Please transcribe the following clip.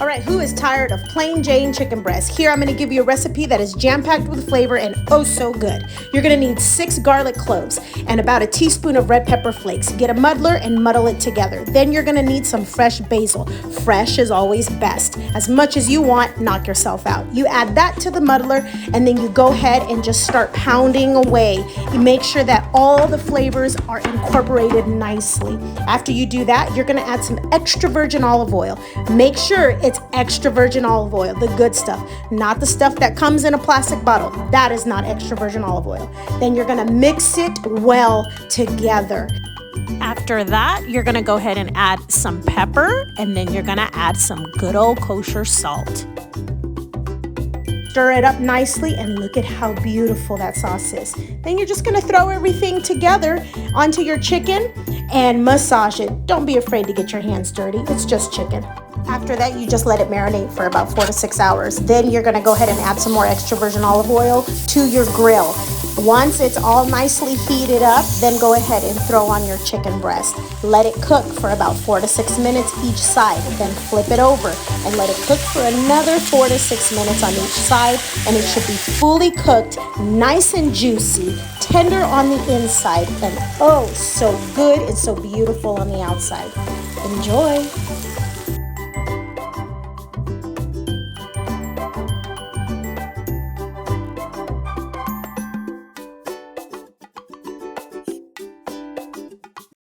All right, who is tired of plain Jane chicken breast? Here I'm gonna give you a recipe that is jam-packed with flavor and oh so good. You're gonna need 6 garlic cloves and about a teaspoon of red pepper flakes. Get a muddler and muddle it together. Then you're gonna need some fresh basil. Fresh is always best. As much as you want, knock yourself out. You add that to the muddler and then you go ahead and just start pounding away. You make sure that all the flavors are incorporated nicely. After you do that, you're gonna add some extra virgin olive oil. Make sure it's extra virgin olive oil, the good stuff, not the stuff that comes in a plastic bottle. That is not extra virgin olive oil. Then you're gonna mix it well together. After that, you're gonna go ahead and add some pepper, and then you're gonna add some good old kosher salt. Stir it up nicely and look at how beautiful that sauce is. Then you're just gonna throw everything together onto your chicken and massage it. Don't be afraid to get your hands dirty, it's just chicken. After that, you just let it marinate for about 4 to 6 hours. Then you're gonna go ahead and add some more extra virgin olive oil to your grill. Once it's all nicely heated up, then go ahead and throw on your chicken breast. Let it cook for about 4 to 6 minutes each side. Then flip it over and let it cook for another 4 to 6 minutes on each side. And it should be fully cooked, nice and juicy, tender on the inside, and oh, so good and so beautiful on the outside. Enjoy.